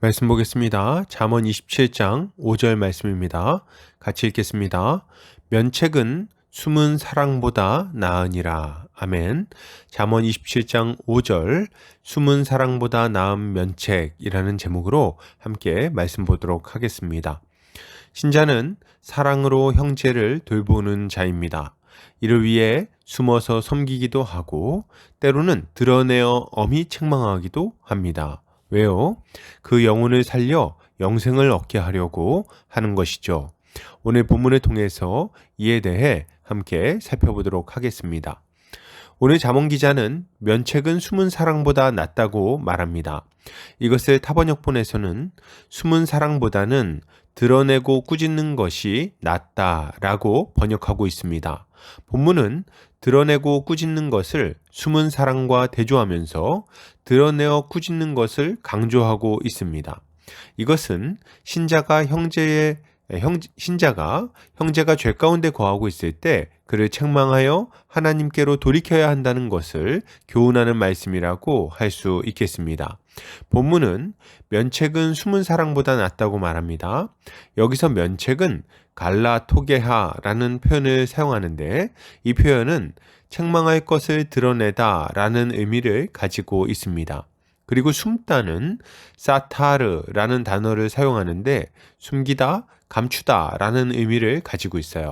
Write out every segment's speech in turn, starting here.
말씀 보겠습니다. 잠언 27장 5절 말씀입니다. 같이 읽겠습니다. 면책은 숨은 사랑보다 나으니라. 아멘. 잠언 27장 5절 숨은 사랑보다 나은 면책이라는 제목으로 함께 말씀 보도록 하겠습니다. 신자는 사랑으로 형제를 돌보는 자입니다. 이를 위해 숨어서 섬기기도 하고 때로는 드러내어 엄히 책망하기도 합니다. 왜요? 그 영혼을 살려 영생을 얻게 하려고 하는 것이죠. 오늘 본문을 통해서 이에 대해 함께 살펴보도록 하겠습니다. 오늘 잠언 기자는 면책은 숨은 사랑보다 낫다고 말합니다. 이것을 타번역본에서는 숨은 사랑보다는 드러내고 꾸짖는 것이 낫다라고 번역하고 있습니다. 본문은 드러내고 꾸짖는 것을 숨은 사랑과 대조하면서 드러내어 꾸짖는 것을 강조하고 있습니다. 이것은 신자가 형제가 죄 가운데 거하고 있을 때 그를 책망하여 하나님께로 돌이켜야 한다는 것을 교훈하는 말씀이라고 할 수 있겠습니다. 본문은 면책은 숨은 사랑보다 낫다고 말합니다. 여기서 면책은 갈라토게하라는 표현을 사용하는데 이 표현은 책망할 것을 드러내다 라는 의미를 가지고 있습니다. 그리고 숨다는 사타르라는 단어를 사용하는데 숨기다, 감추다 라는 의미를 가지고 있어요.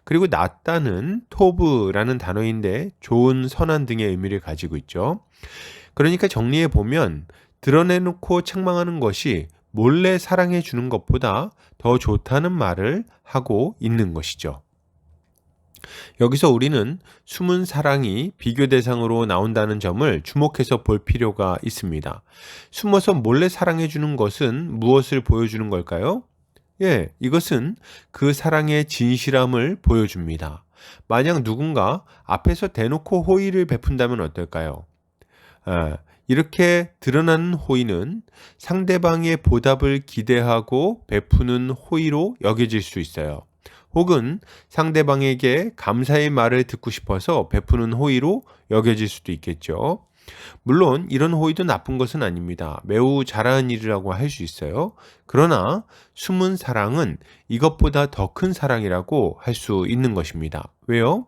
그리고 낫다는 토브라는 단어인데 좋은, 선한 등의 의미를 가지고 있죠. 그러니까 정리해 보면 드러내놓고 책망하는 것이 몰래 사랑해 주는 것보다 더 좋다는 말을 하고 있는 것이죠. 여기서 우리는 숨은 사랑이 비교 대상으로 나온다는 점을 주목해서 볼 필요가 있습니다. 숨어서 몰래 사랑해 주는 것은 무엇을 보여주는 걸까요? 이것은 그 사랑의 진실함을 보여줍니다. 만약 누군가 앞에서 대놓고 호의를 베푼다면 어떨까요? 이렇게 드러나는 호의는 상대방의 보답을 기대하고 베푸는 호의로 여겨질 수 있어요. 혹은 상대방에게 감사의 말을 듣고 싶어서 베푸는 호의로 여겨질 수도 있겠죠. 물론 이런 호의도 나쁜 것은 아닙니다. 매우 잘하는 일이라고 할 수 있어요. 그러나 숨은 사랑은 이것보다 더 큰 사랑이라고 할 수 있는 것입니다. 왜요?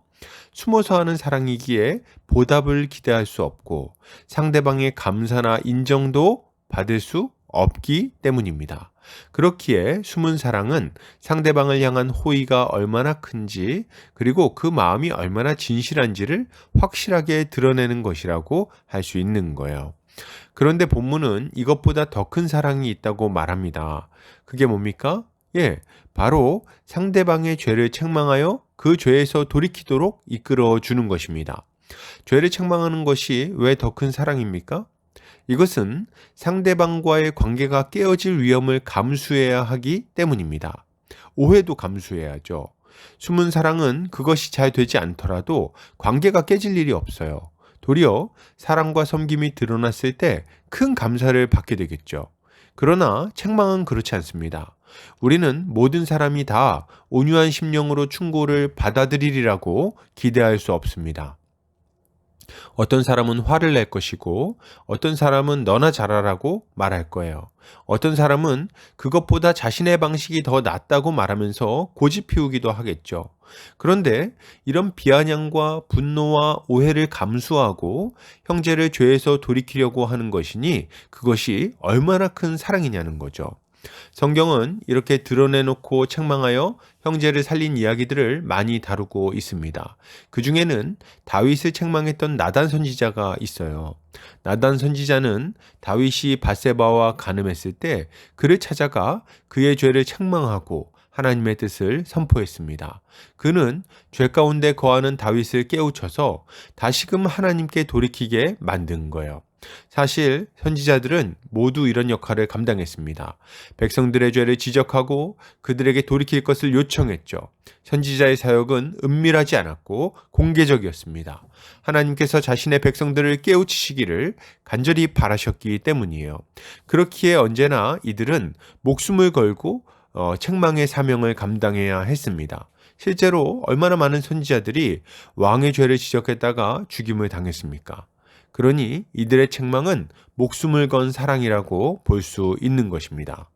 숨어서 하는 사랑이기에 보답을 기대할 수 없고 상대방의 감사나 인정도 받을 수 없기 때문입니다. 그렇기에 숨은 사랑은 상대방을 향한 호의가 얼마나 큰지 그리고 그 마음이 얼마나 진실한지를 확실하게 드러내는 것이라고 할 수 있는 거예요. 그런데 본문은 이것보다 더 큰 사랑이 있다고 말합니다. 그게 뭡니까? 바로 상대방의 죄를 책망하여 그 죄에서 돌이키도록 이끌어 주는 것입니다. 죄를 책망하는 것이 왜 더 큰 사랑입니까? 이것은 상대방과의 관계가 깨어질 위험을 감수해야 하기 때문입니다. 오해도 감수해야죠. 숨은 사랑은 그것이 잘 되지 않더라도 관계가 깨질 일이 없어요. 도리어 사랑과 섬김이 드러났을 때 큰 감사를 받게 되겠죠. 그러나 책망은 그렇지 않습니다. 우리는 모든 사람이 다 온유한 심령으로 충고를 받아들이리라고 기대할 수 없습니다. 어떤 사람은 화를 낼 것이고 어떤 사람은 너나 잘하라고 말할 거예요. 어떤 사람은 그것보다 자신의 방식이 더 낫다고 말하면서 고집 피우기도 하겠죠. 그런데 이런 비아냥과 분노와 오해를 감수하고 형제를 죄에서 돌이키려고 하는 것이니 그것이 얼마나 큰 사랑이냐는 거죠. 성경은 이렇게 드러내놓고 책망하여 형제를 살린 이야기들을 많이 다루고 있습니다. 그 중에는 다윗을 책망했던 나단 선지자가 있어요. 나단 선지자는 다윗이 밧세바와 간음했을 때 그를 찾아가 그의 죄를 책망하고 하나님의 뜻을 선포했습니다. 그는 죄 가운데 거하는 다윗을 깨우쳐서 다시금 하나님께 돌이키게 만든 거예요. 사실 선지자들은 모두 이런 역할을 감당했습니다. 백성들의 죄를 지적하고 그들에게 돌이킬 것을 요청했죠. 선지자의 사역은 은밀하지 않았고 공개적이었습니다. 하나님께서 자신의 백성들을 깨우치시기를 간절히 바라셨기 때문이에요. 그렇기에 언제나 이들은 목숨을 걸고 책망의 사명을 감당해야 했습니다. 실제로 얼마나 많은 선지자들이 왕의 죄를 지적했다가 죽임을 당했습니까? 그러니 이들의 책망은 목숨을 건 사랑이라고 볼 수 있는 것입니다.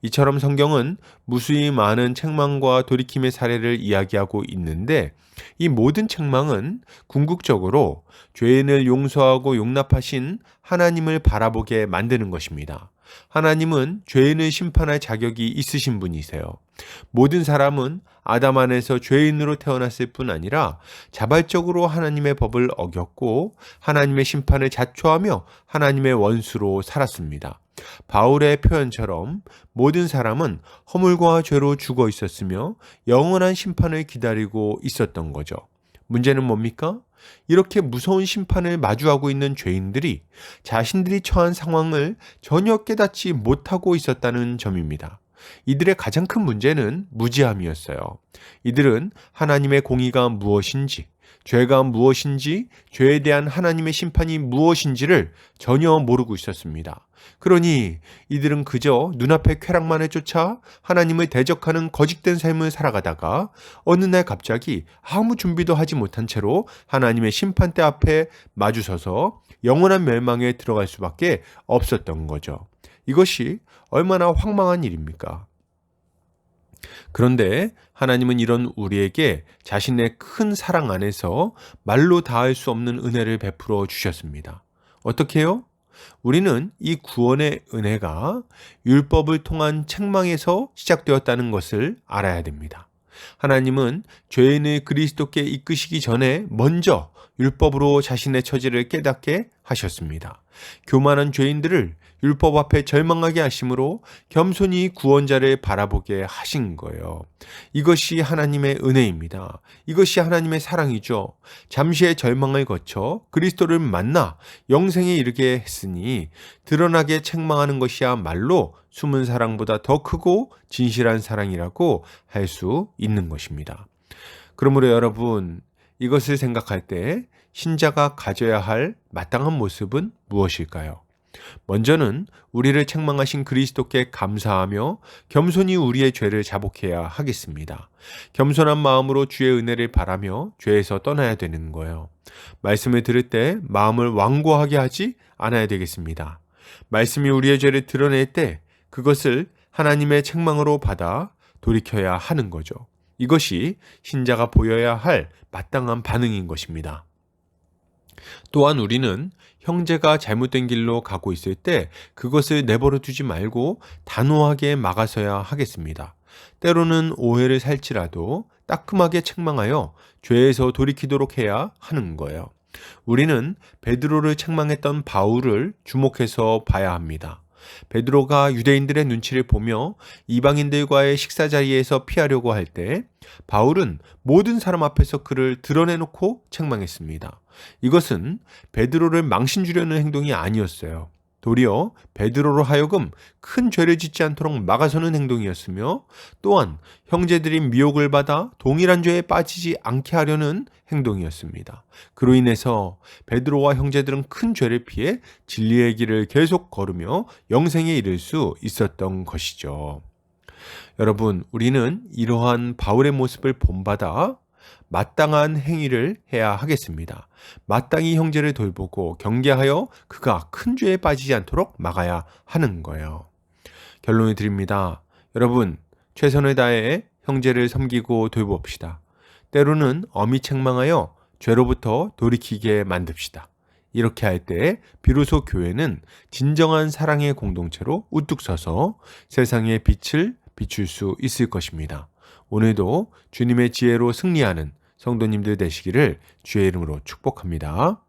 이처럼 성경은 무수히 많은 책망과 돌이킴의 사례를 이야기하고 있는데 이 모든 책망은 궁극적으로 죄인을 용서하고 용납하신 하나님을 바라보게 만드는 것입니다. 하나님은 죄인을 심판할 자격이 있으신 분이세요. 모든 사람은 아담 안에서 죄인으로 태어났을 뿐 아니라 자발적으로 하나님의 법을 어겼고 하나님의 심판을 자초하며 하나님의 원수로 살았습니다. 바울의 표현처럼 모든 사람은 허물과 죄로 죽어 있었으며 영원한 심판을 기다리고 있었던 거죠. 문제는 뭡니까? 이렇게 무서운 심판을 마주하고 있는 죄인들이 자신들이 처한 상황을 전혀 깨닫지 못하고 있었다는 점입니다. 이들의 가장 큰 문제는 무지함이었어요. 이들은 하나님의 공의가 무엇인지, 죄가 무엇인지, 죄에 대한 하나님의 심판이 무엇인지를 전혀 모르고 있었습니다. 그러니 이들은 그저 눈앞의 쾌락만을 쫓아 하나님을 대적하는 거짓된 삶을 살아가다가 어느 날 갑자기 아무 준비도 하지 못한 채로 하나님의 심판대 앞에 마주서서 영원한 멸망에 들어갈 수밖에 없었던 거죠. 이것이 얼마나 황망한 일입니까? 그런데 하나님은 이런 우리에게 자신의 큰 사랑 안에서 말로 다할 수 없는 은혜를 베풀어 주셨습니다. 어떻게 해요? 우리는 이 구원의 은혜가 율법을 통한 책망에서 시작되었다는 것을 알아야 됩니다. 하나님은 죄인을 그리스도께 이끄시기 전에 먼저 율법으로 자신의 처지를 깨닫게 하셨습니다. 교만한 죄인들을 율법 앞에 절망하게 하심으로 겸손히 구원자를 바라보게 하신 거예요. 이것이 하나님의 은혜입니다. 이것이 하나님의 사랑이죠. 잠시의 절망을 거쳐 그리스도를 만나 영생에 이르게 했으니 드러나게 책망하는 것이야말로 숨은 사랑보다 더 크고 진실한 사랑이라고 할 수 있는 것입니다. 그러므로 여러분, 이것을 생각할 때 신자가 가져야 할 마땅한 모습은 무엇일까요? 먼저는 우리를 책망하신 그리스도께 감사하며 겸손히 우리의 죄를 자복해야 하겠습니다. 겸손한 마음으로 주의 은혜를 바라며 죄에서 떠나야 되는 거예요. 말씀을 들을 때 마음을 완고하게 하지 않아야 되겠습니다. 말씀이 우리의 죄를 드러낼 때 그것을 하나님의 책망으로 받아 돌이켜야 하는 거죠. 이것이 신자가 보여야 할 마땅한 반응인 것입니다. 또한 우리는 형제가 잘못된 길로 가고 있을 때 그것을 내버려 두지 말고 단호하게 막아서야 하겠습니다. 때로는 오해를 살지라도 따끔하게 책망하여 죄에서 돌이키도록 해야 하는 거예요. 우리는 베드로를 책망했던 바울을 주목해서 봐야 합니다. 베드로가 유대인들의 눈치를 보며 이방인들과의 식사 자리에서 피하려고 할 때 바울은 모든 사람 앞에서 그를 드러내놓고 책망했습니다. 이것은 베드로를 망신주려는 행동이 아니었어요. 도리어 베드로로 하여금 큰 죄를 짓지 않도록 막아서는 행동이었으며 또한 형제들이 미혹을 받아 동일한 죄에 빠지지 않게 하려는 행동이었습니다. 그로 인해서 베드로와 형제들은 큰 죄를 피해 진리의 길을 계속 걸으며 영생에 이를 수 있었던 것이죠. 여러분, 우리는 이러한 바울의 모습을 본받아 마땅한 행위를 해야 하겠습니다. 마땅히 형제를 돌보고 경계하여 그가 큰 죄에 빠지지 않도록 막아야 하는 거예요. 결론을 드립니다. 여러분, 최선을 다해 형제를 섬기고 돌봅시다. 때로는 엄히 책망하여 죄로부터 돌이키게 만듭시다. 이렇게 할 때 비로소 교회는 진정한 사랑의 공동체로 우뚝 서서 세상의 빛을 비출 수 있을 것입니다. 오늘도 주님의 지혜로 승리하는 성도님들 되시기를 주의 이름으로 축복합니다.